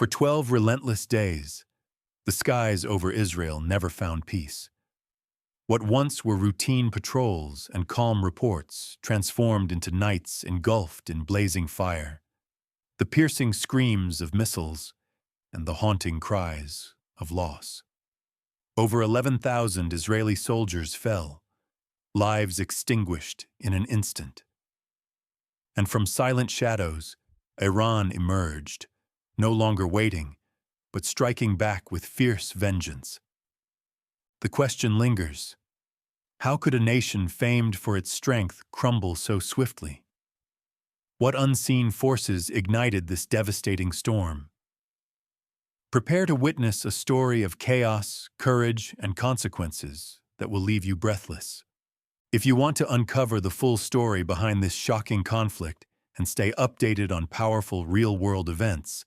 For 12 relentless days, the skies over Israel never found peace. What once were routine patrols and calm reports transformed into nights engulfed in blazing fire, the piercing screams of missiles and the haunting cries of loss. Over 11,000 Israeli soldiers fell, lives extinguished in an instant. And from silent shadows, Iran emerged, no longer waiting, but striking back with fierce vengeance. The question lingers: how could a nation famed for its strength crumble so swiftly? What unseen forces ignited this devastating storm? Prepare to witness a story of chaos, courage, and consequences that will leave you breathless. If you want to uncover the full story behind this shocking conflict and stay updated on powerful real-world events,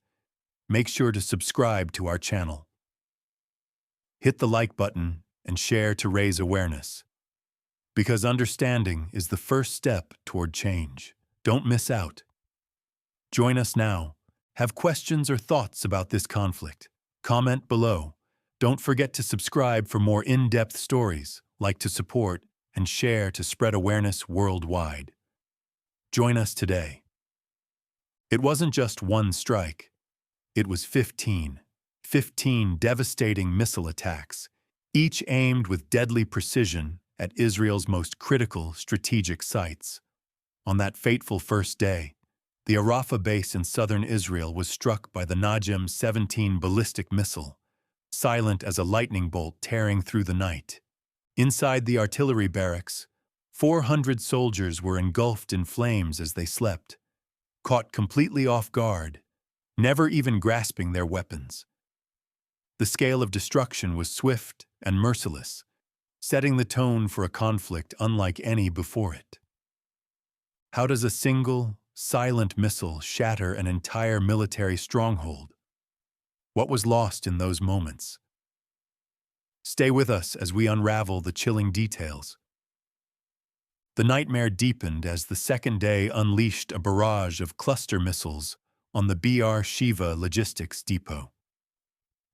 make sure to subscribe to our channel. Hit the like button and share to raise awareness, because understanding is the first step toward change. Don't miss out. Join us now. Have questions or thoughts about this conflict? Comment below. Don't forget to subscribe for more in-depth stories, like to support, and share to spread awareness worldwide. Join us today. It wasn't just one strike. It was 15 devastating missile attacks, each aimed with deadly precision at Israel's most critical strategic sites. On that fateful first day, the Haifa base in southern Israel was struck by the Najem 17 ballistic missile, silent as a lightning bolt tearing through the night. Inside the artillery barracks, 400 soldiers were engulfed in flames as they slept, caught completely off guard, never even grasping their weapons. The scale of destruction was swift and merciless, setting the tone for a conflict unlike any before it. How does a single, silent missile shatter an entire military stronghold? What was lost in those moments? Stay with us as we unravel the chilling details. The nightmare deepened as the second day unleashed a barrage of cluster missiles on the Shiva logistics depot.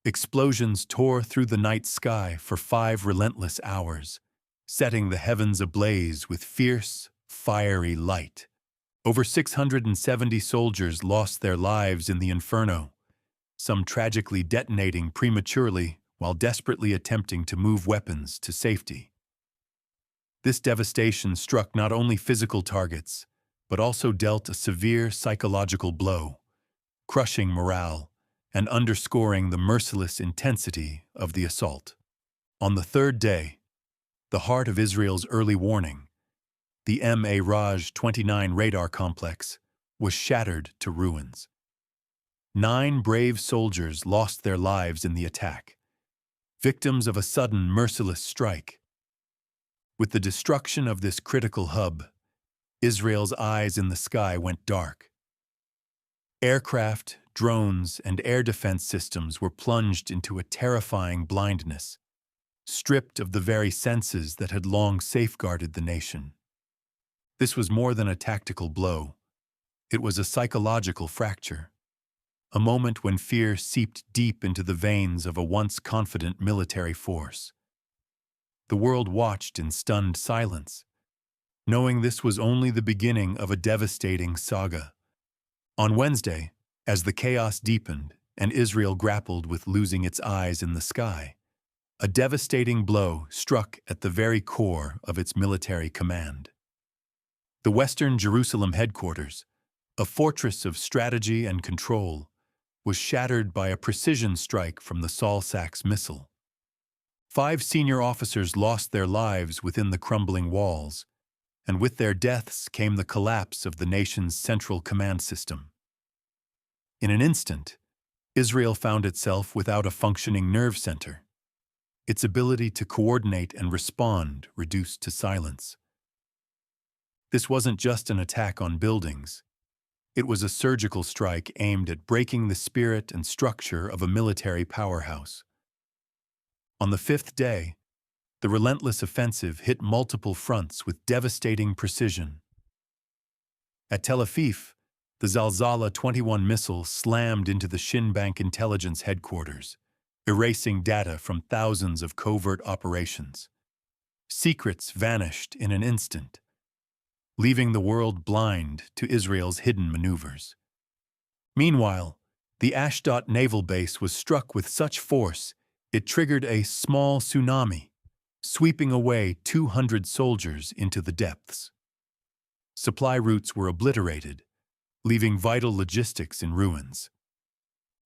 Explosions tore through the night sky for 5 relentless hours, setting the heavens ablaze with fierce, fiery light. Over 670 soldiers lost their lives in the inferno, some tragically detonating prematurely while desperately attempting to move weapons to safety. This devastation struck not only physical targets, but also dealt a severe psychological blow, crushing morale and underscoring the merciless intensity of the assault. On the third day, the heart of Israel's early warning, the Raj 29 radar complex, was shattered to ruins. 9 brave soldiers lost their lives in the attack, victims of a sudden, merciless strike. With the destruction of this critical hub, Israel's eyes in the sky went dark. Aircraft, drones, and air defense systems were plunged into a terrifying blindness, stripped of the very senses that had long safeguarded the nation. This was more than a tactical blow. It was a psychological fracture, a moment when fear seeped deep into the veins of a once confident military force. The world watched in stunned silence, knowing this was only the beginning of a devastating saga. On Wednesday, as the chaos deepened and Israel grappled with losing its eyes in the sky, a devastating blow struck at the very core of its military command. The Western Jerusalem headquarters, a fortress of strategy and control, was shattered by a precision strike from the Saul-Sachs missile. 5 senior officers lost their lives within the crumbling walls, and with their deaths came the collapse of the nation's central command system. In an instant, Israel found itself without a functioning nerve center, its ability to coordinate and respond reduced to silence. This wasn't just an attack on buildings. It was a surgical strike aimed at breaking the spirit and structure of a military powerhouse. On the 5th day, the relentless offensive hit multiple fronts with devastating precision. At Tel Aviv, The Zalzala 21 missile slammed into the Shinbank intelligence headquarters, erasing data from thousands of covert operations. Secrets vanished in an instant, leaving the world blind to Israel's hidden maneuvers. Meanwhile, the Ashdod naval base was struck with such force it triggered a small tsunami, sweeping away 200 soldiers into the depths. Supply routes were obliterated, leaving vital logistics in ruins.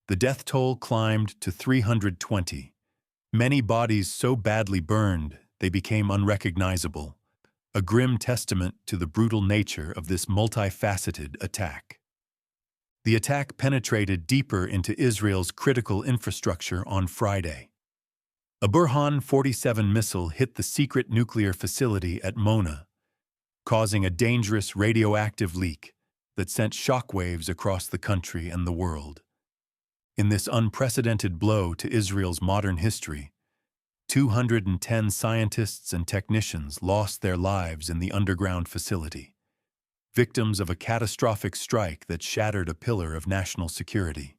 The death toll climbed to 320, many bodies so badly burned they became unrecognizable, a grim testament to the brutal nature of this multifaceted attack. The attack penetrated deeper into Israel's critical infrastructure on Friday. A Burhan 47 missile hit the secret nuclear facility at Mona, causing a dangerous radioactive leak that sent shockwaves across the country and the world. In this unprecedented blow to Israel's modern history, 210 scientists and technicians lost their lives in the underground facility, victims of a catastrophic strike that shattered a pillar of national security.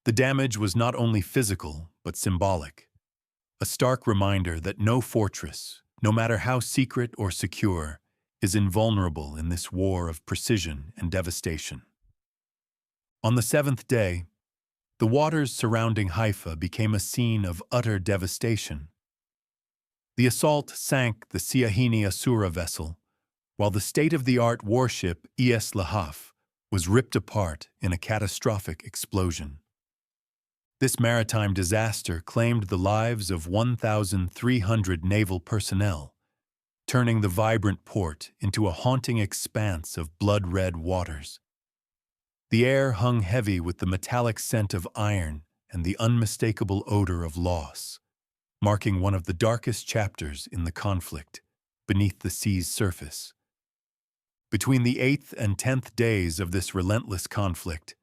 The damage was not only physical, but symbolic, a stark reminder that no fortress, no matter how secret or secure, is invulnerable in this war of precision and devastation. On the seventh day, the waters surrounding Haifa became a scene of utter devastation. The assault sank the Siahini Asura vessel, while the state-of-the-art warship Es Lahaf was ripped apart in a catastrophic explosion. This maritime disaster claimed the lives of 1,300 naval personnel, turning the vibrant port into a haunting expanse of blood-red waters. The air hung heavy with the metallic scent of iron and the unmistakable odor of loss, marking one of the darkest chapters in the conflict, beneath the sea's surface. Between the 8th and 10th days of this relentless conflict,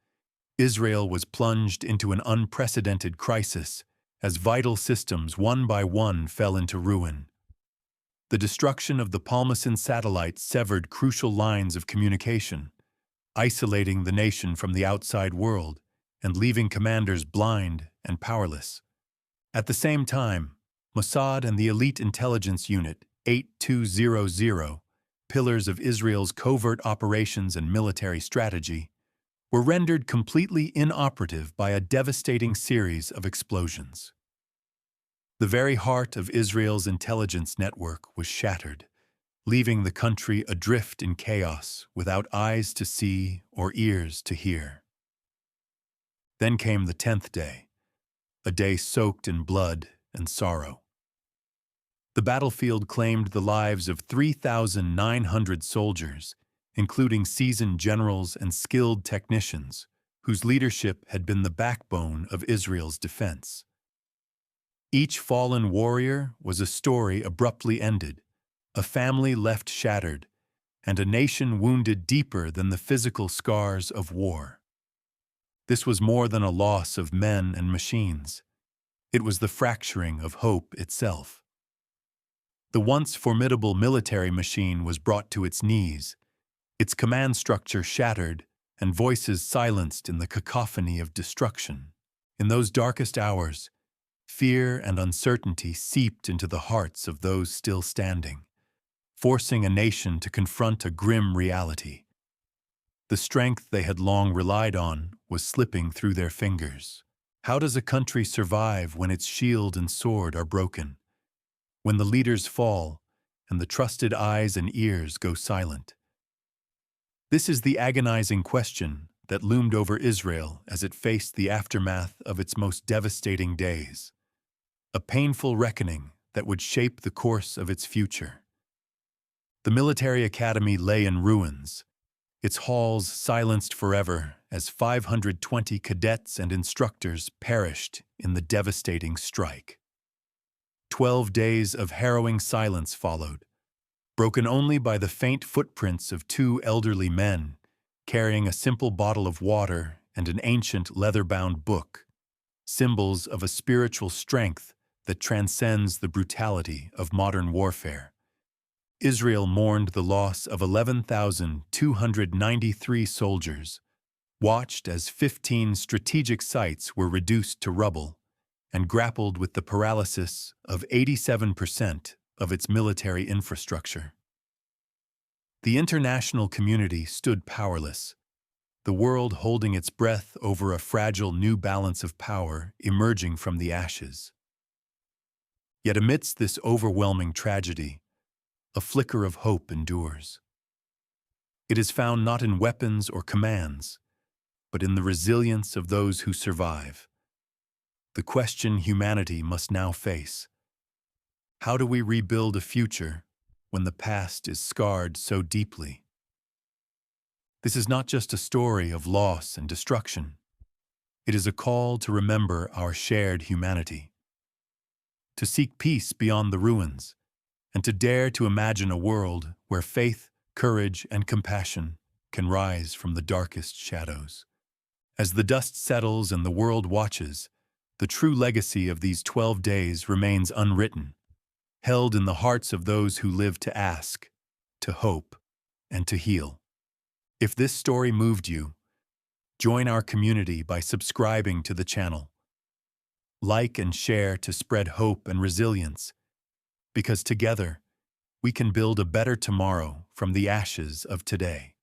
Israel was plunged into an unprecedented crisis as vital systems one by one fell into ruin. The destruction of the Palmason satellite severed crucial lines of communication, isolating the nation from the outside world and leaving commanders blind and powerless. At the same time, Mossad and the elite intelligence unit 8200, pillars of Israel's covert operations and military strategy, were rendered completely inoperative by a devastating series of explosions. The very heart of Israel's intelligence network was shattered, leaving the country adrift in chaos without eyes to see or ears to hear. Then came the 10th day, a day soaked in blood and sorrow. The battlefield claimed the lives of 3,900 soldiers, including seasoned generals and skilled technicians, whose leadership had been the backbone of Israel's defense. Each fallen warrior was a story abruptly ended, a family left shattered, and a nation wounded deeper than the physical scars of war. This was more than a loss of men and machines. It was the fracturing of hope itself. The once formidable military machine was brought to its knees, its command structure shattered and voices silenced in the cacophony of destruction. In those darkest hours, fear and uncertainty seeped into the hearts of those still standing, forcing a nation to confront a grim reality. The strength they had long relied on was slipping through their fingers. How does a country survive when its shield and sword are broken, when the leaders fall and the trusted eyes and ears go silent? This is the agonizing question that loomed over Israel as it faced the aftermath of its most devastating days, a painful reckoning that would shape the course of its future. The military academy lay in ruins, its halls silenced forever as 520 cadets and instructors perished in the devastating strike. 12 days of harrowing silence followed, broken only by the faint footprints of two elderly men carrying a simple bottle of water and an ancient leather-bound book, symbols of a spiritual strength that transcends the brutality of modern warfare. Israel mourned the loss of 11,293 soldiers, watched as 15 strategic sites were reduced to rubble, and grappled with the paralysis of 87% of its military infrastructure. The international community stood powerless, the world holding its breath over a fragile new balance of power emerging from the ashes. Yet amidst this overwhelming tragedy, a flicker of hope endures. It is found not in weapons or commands, but in the resilience of those who survive. The question humanity must now face: how do we rebuild a future when the past is scarred so deeply? This is not just a story of loss and destruction. It is a call to remember our shared humanity, to seek peace beyond the ruins, and to dare to imagine a world where faith, courage, and compassion can rise from the darkest shadows. As the dust settles and the world watches, the true legacy of these 12 days remains unwritten, held in the hearts of those who live to ask, to hope, and to heal. If this story moved you, join our community by subscribing to the channel. Like and share to spread hope and resilience, because together we can build a better tomorrow from the ashes of today.